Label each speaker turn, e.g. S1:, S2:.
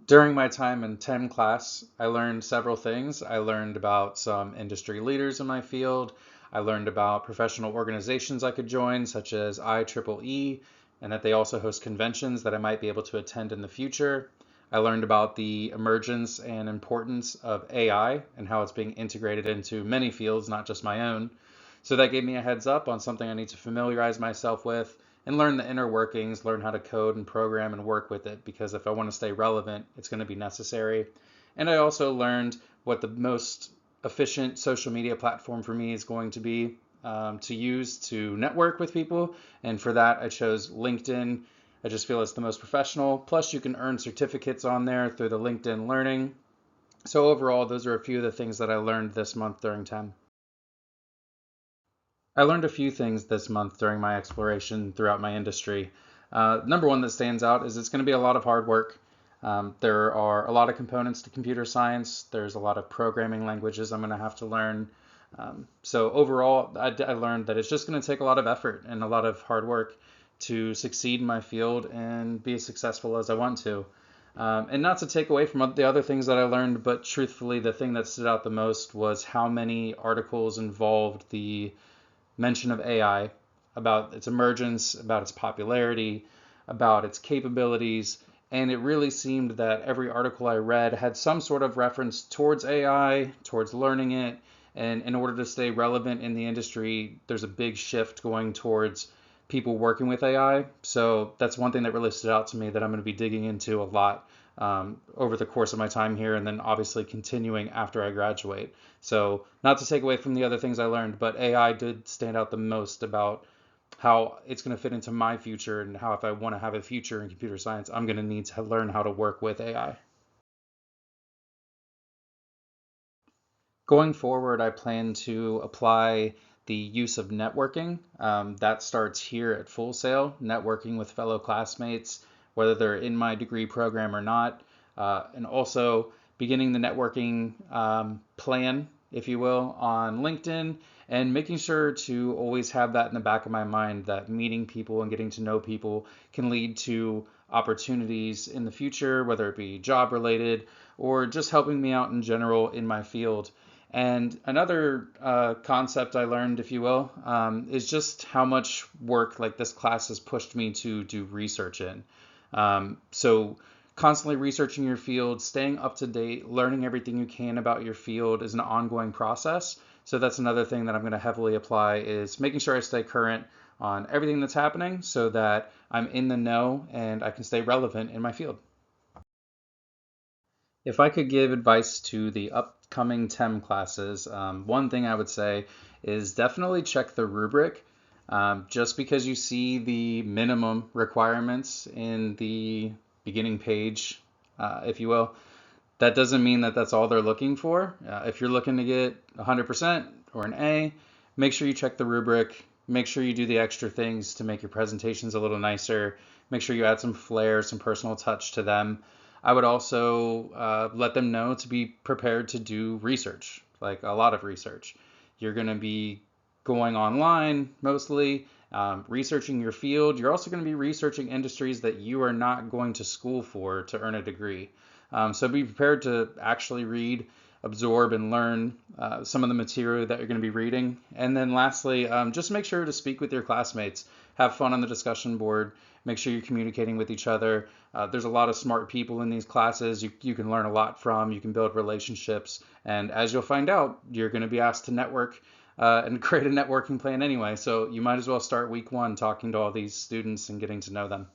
S1: During my time in TEM class, I learned several things. I learned about some industry leaders in my field. I learned about professional organizations I could join, such as IEEE, and that they also host conventions that I might be able to attend in the future. I learned about the emergence and importance of AI and how it's being integrated into many fields, not just my own. So that gave me a heads up on something I need to familiarize myself with and learn the inner workings, learn how to code and program and work with it, because if I want to stay relevant, it's going to be necessary. And I also learned what the most efficient social media platform for me is going to be to use to network with people. And for that, I chose LinkedIn. I just feel it's the most professional. Plus, you can earn certificates on there through the LinkedIn Learning. So overall, those are a few of the things that I learned this month during TEM. I learned a few things this month during my exploration throughout my industry. Number one that stands out is it's going to be a lot of hard work. There are a lot of components to computer science. There's a lot of programming languages I'm going to have to learn. So overall, I learned that it's just going to take a lot of effort and a lot of hard work to succeed in my field and be as successful as I want to. And not to take away from the other things that I learned, but truthfully, the thing that stood out the most was how many articles involved the mention of AI, about its emergence, about its popularity, about its capabilities. And it really seemed that every article I read had some sort of reference towards AI, towards learning it. And in order to stay relevant in the industry, there's a big shift going towards people working with AI. So that's one thing that really stood out to me that I'm going to be digging into a lot over the course of my time here, and then obviously continuing after I graduate. So, not to take away from the other things I learned, but AI did stand out the most about how it's going to fit into my future and how if I want to have a future in computer science, I'm going to need to learn how to work with AI. Going forward, I plan to apply the use of networking. That starts here at Full Sail, networking with fellow classmates, whether they're in my degree program or not, and also beginning the networking plan, if you will, on LinkedIn, and making sure to always have that in the back of my mind that meeting people and getting to know people can lead to opportunities in the future, whether it be job related or just helping me out in general in my field. And another concept I learned, if you will, is just how much work like this class has pushed me to do research in. So constantly researching your field, staying up to date, learning everything you can about your field is an ongoing process. So that's another thing that I'm going to heavily apply is making sure I stay current on everything that's happening so that I'm in the know and I can stay relevant in my field. If I could give advice to the upcoming TEM classes, one thing I would say is definitely check the rubric. Just because you see the minimum requirements in the beginning page, if you will, that doesn't mean that that's all they're looking for. If you're looking to get 100% or an A, make sure you check the rubric. Make sure you do the extra things to make your presentations a little nicer. Make sure you add some flair, some personal touch to them. I would also let them know to be prepared to do research, like a lot of research. You're going to be going online mostly, researching your field. You're also going to be researching industries that you are not going to school for to earn a degree. So be prepared to actually read, absorb, and learn some of the material that you're going to be reading. And then lastly, just make sure to speak with your classmates. Have fun on the discussion board. Make sure you're communicating with each other. There's a lot of smart people in these classes you can learn a lot from. You can build relationships. And as you'll find out, you're going to be asked to network and create a networking plan anyway. So you might as well start week one talking to all these students and getting to know them.